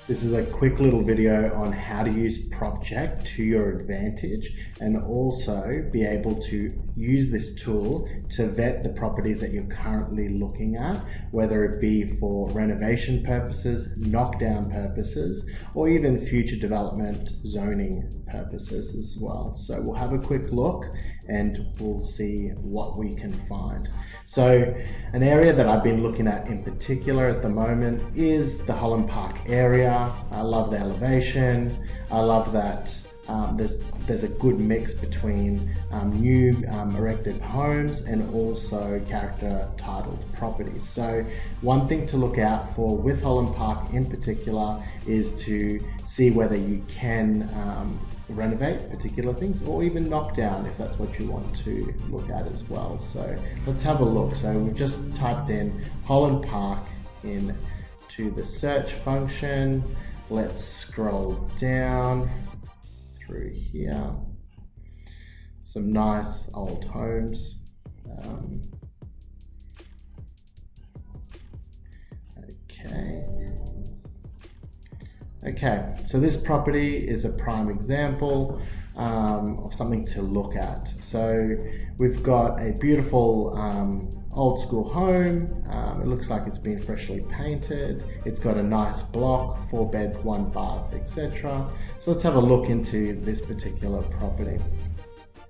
This is a quick little video on how to use Propcheck to your advantage and also be able to use this tool to vet the properties that you're currently looking at, whether it be for renovation purposes, knockdown purposes, or even future development zoning purposes as well. So we'll have a quick look and we'll see what we can find. So an area that I've been looking at in particular at the moment is the Holland Park area. I love the elevation. I love that there's a good mix between new erected homes and also character titled properties. So one thing to look out for with Holland Park in particular is to see whether you can renovate particular things or even knock down if that's what you want to look at as well. So let's have a look. So we've just typed in Holland Park into the search function. Let's scroll down through here. Some nice old homes. Okay, so this property is a prime example of something to look at. So we've got a beautiful old school home. It looks like it's been freshly painted. It's got a nice block, 4-bed, 1 bath, etc. So let's have a look into this particular property.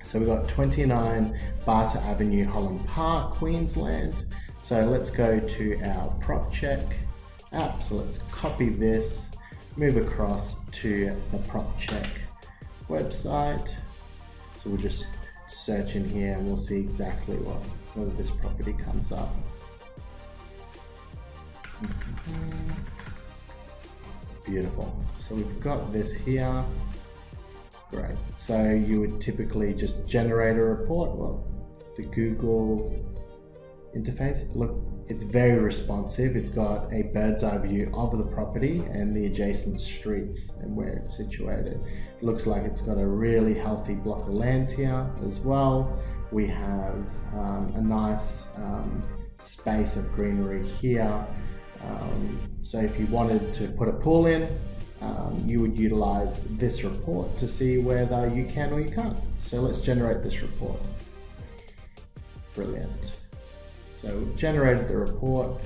So we've got 29 Barter Avenue, Holland Park, Queensland. So let's go to our Propcheck app. So let's copy this, move across to the Propcheck website. So we'll just search in here and we'll see exactly whether this property comes up. Beautiful. So we've got this here. Great. So you would typically just generate a report. Well, the Google interface, look, it's very responsive. It's got a bird's eye view of the property and the adjacent streets and where it's situated. It looks like it's got a really healthy block of land here as well. We have a nice space of greenery here. So if you wanted to put a pool in, you would utilize this report to see whether you can or you can't. So let's generate this report. Brilliant. So we've generated the report.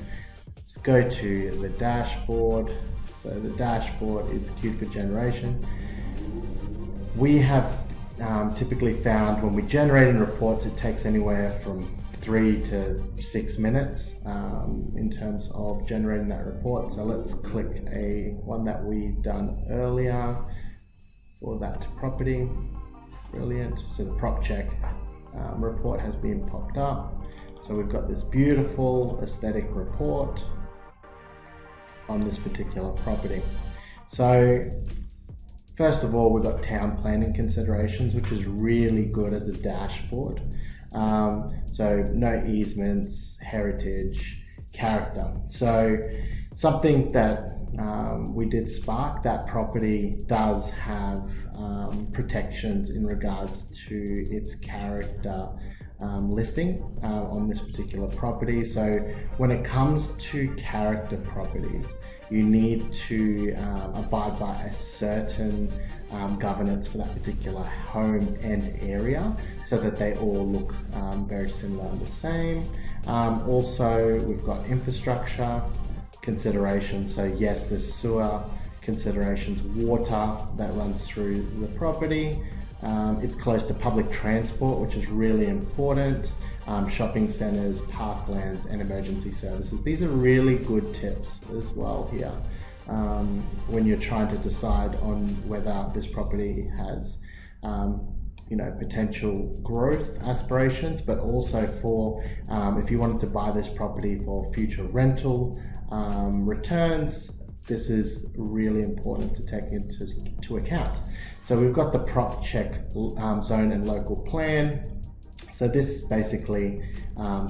Let's go to the dashboard. So the dashboard is queued for generation. We have typically found when we generate in reports, it takes anywhere from 3 to 6 minutes in terms of generating that report. So let's click one that we done earlier for that property. Brilliant. So the Propcheck report has been popped up. So we've got this beautiful aesthetic report on this particular property. So first of all, we've got town planning considerations, which is really good as a dashboard. So no easements, heritage, character. So something that we did spark, that property does have protections in regards to its character listing on this particular property. So when it comes to character properties, you need to abide by a certain governance for that particular home and area so that they all look very similar and the same. Also, we've got infrastructure considerations. So yes, there's sewer considerations, water that runs through the property. It's close to public transport, which is really important. Shopping centres, parklands, and emergency services. These are really good tips as well here when you're trying to decide on whether this property has potential growth aspirations, but also for if you wanted to buy this property for future rental returns. This is really important to take into account. So we've got the Propcheck zone and local plan. So this basically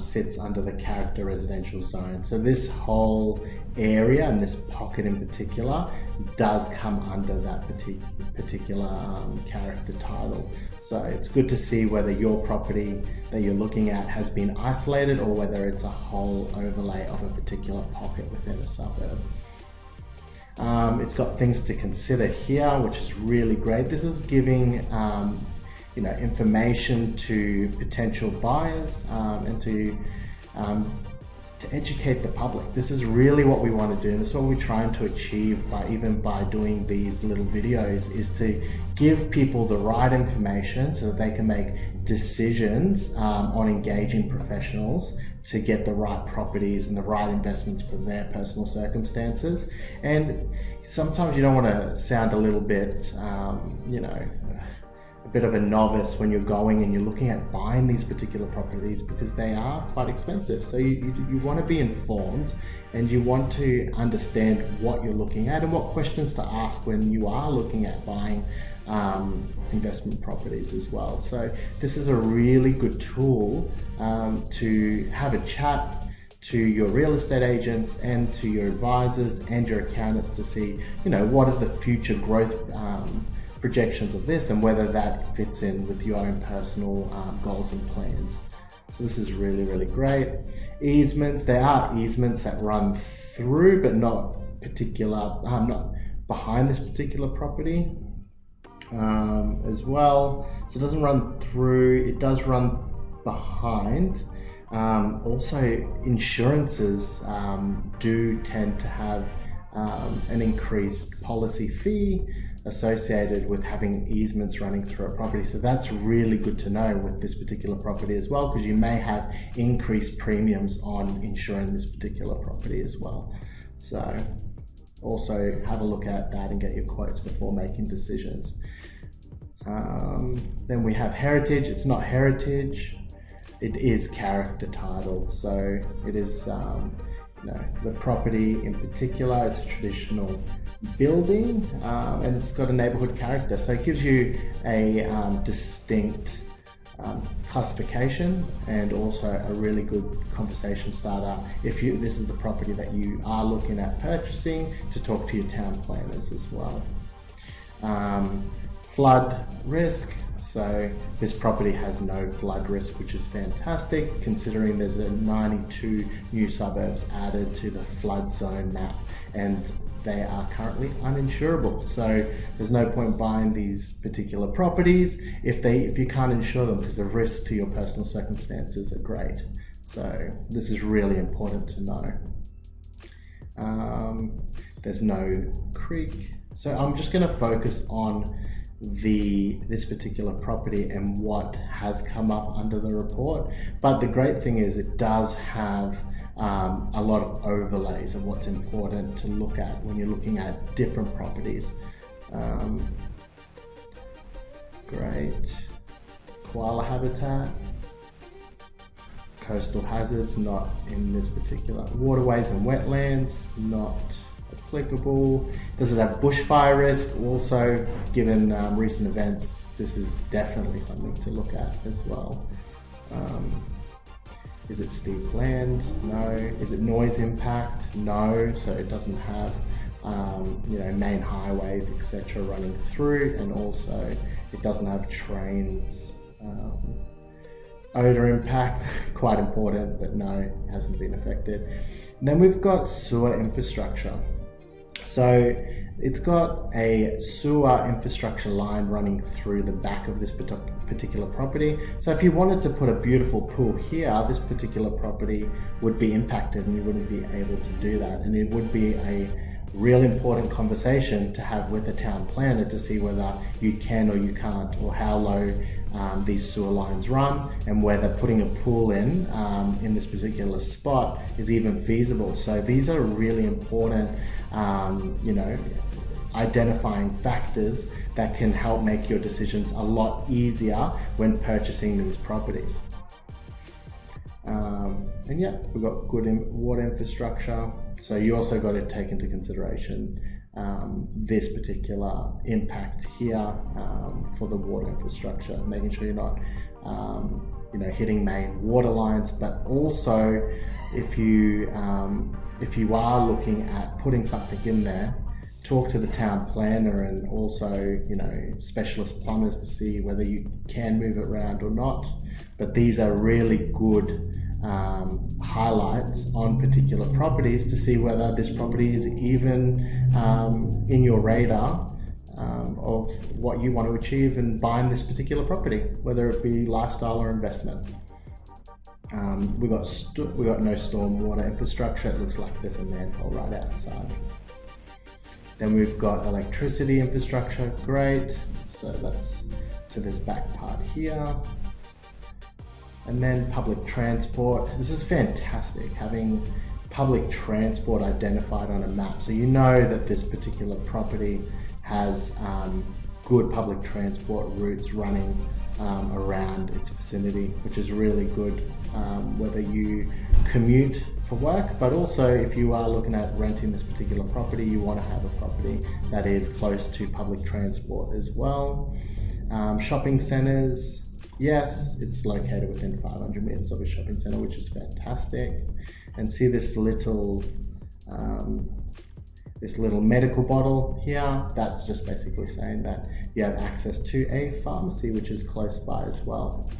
sits under the character residential zone. So this whole area and this pocket in particular does come under that particular character title. So it's good to see whether your property that you're looking at has been isolated or whether it's a whole overlay of a particular pocket within a suburb. It's got things to consider here, which is really great. This is giving information to potential buyers and to educate the public. This is really what we want to do, and this is what we're trying to achieve by doing these little videos, is to give people the right information so that they can make decisions on engaging professionals to get the right properties and the right investments for their personal circumstances. And sometimes you don't want to sound a little bit a bit of a novice when you're going and you're looking at buying these particular properties, because they are quite expensive. So you want to be informed, and you want to understand what you're looking at and what questions to ask when you are looking at buying investment properties as well. So this is a really good tool to have a chat to your real estate agents and to your advisors and your accountants to see, what is the future growth projections of this, and whether that fits in with your own personal goals and plans. So this is really, really great. Easements, there are easements that run through, but not behind this particular property as well. So it doesn't run through, it does run behind. Also, insurances do tend to have an increased policy fee associated with having easements running through a property. So that's really good to know with this particular property as well, because you may have increased premiums on insuring this particular property as well. So also have a look at that and get your quotes before making decisions. Then we have heritage. It's not heritage, it is character title. So it is the property in particular, it's a traditional building, and it's got a neighborhood character. So it gives you a distinct classification, and also a really good conversation starter if this is the property that you are looking at purchasing, to talk to your town planners as well. Flood risk. So this property has no flood risk, which is fantastic, considering there's a 92 new suburbs added to the flood zone map, and they are currently uninsurable. So there's no point buying these particular properties if you can't insure them, because the risk to your personal circumstances are great. So this is really important to know. There's no creek. So I'm just going to focus on this particular property and what has come up under the report. But the great thing is it does have a lot of overlays of what's important to look at when you're looking at different properties. Great. Koala habitat. Coastal hazards, not in this particular. Waterways and wetlands, not applicable. Does it have bushfire risk? Also, given recent events, this is definitely something to look at as well. Is it steep land? No. Is it noise impact? No. So it doesn't have main highways, etc. running through, and also it doesn't have trains. Odor impact, quite important, but no, it hasn't been affected. And then we've got sewer infrastructure. So it's got a sewer infrastructure line running through the back of this particular property. So if you wanted to put a beautiful pool here, this particular property would be impacted, and you wouldn't be able to do that. And it would be a real important conversation to have with a town planner to see whether you can or you can't, or how low these sewer lines run, and whether putting a pool in this particular spot is even feasible. So these are really important identifying factors that can help make your decisions a lot easier when purchasing these properties. And yeah, we've got good water infrastructure. So you also got to take into consideration this particular impact here for the water infrastructure, making sure you're not hitting main water lines. But also, if you are looking at putting something in there, talk to the town planner and also specialist plumbers to see whether you can move it around or not. But these are really good highlights on particular properties to see whether this property is even in your radar of what you want to achieve in buying this particular property, whether it be lifestyle or investment. We got no storm water infrastructure. It looks like there's a manhole right outside. Then we've got electricity infrastructure, great. So that's to this back part here. And then public transport. This is fantastic, having public transport identified on a map. So you know that this particular property has good public transport routes running around its vicinity, which is really good, whether you commute for work, but also if you are looking at renting this particular property, you want to have a property that is close to public transport as well. Shopping centers, yes, it's located within 500 meters of a shopping center, which is fantastic. And see this little medical bottle here, that's just basically saying that you have access to a pharmacy, which is close by as well.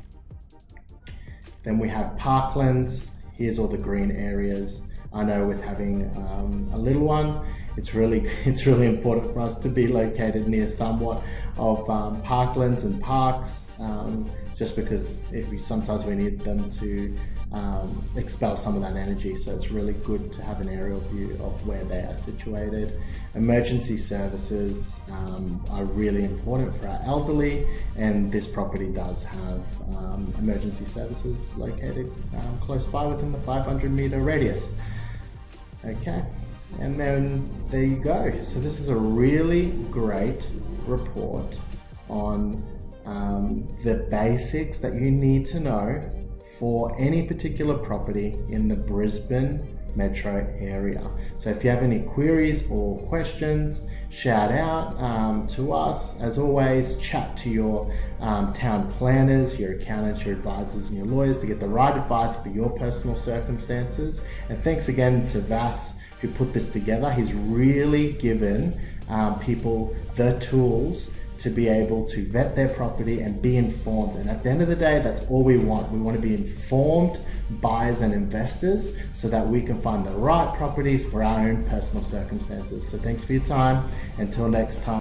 Then we have Parklands. Here's all the green areas. I know with having a little one, it's really important for us to be located near somewhat of parklands and parks, just because sometimes we need them to expel some of that energy. So it's really good to have an aerial view of where they are situated. Emergency services are really important for our elderly, and this property does have emergency services located close by within the 500 meter radius. Okay, and then there you go. So this is a really great report on the basics that you need to know for any particular property in the Brisbane metro area. So if you have any queries or questions, shout out to us. As always, chat to your town planners, your accountants, your advisors and your lawyers to get the right advice for your personal circumstances. And thanks again to Vas, who put this together. He's really given people the tools to be able to vet their property and be informed. And at the end of the day, that's all we want. We want to be informed buyers and investors so that we can find the right properties for our own personal circumstances. So thanks for your time. Until next time.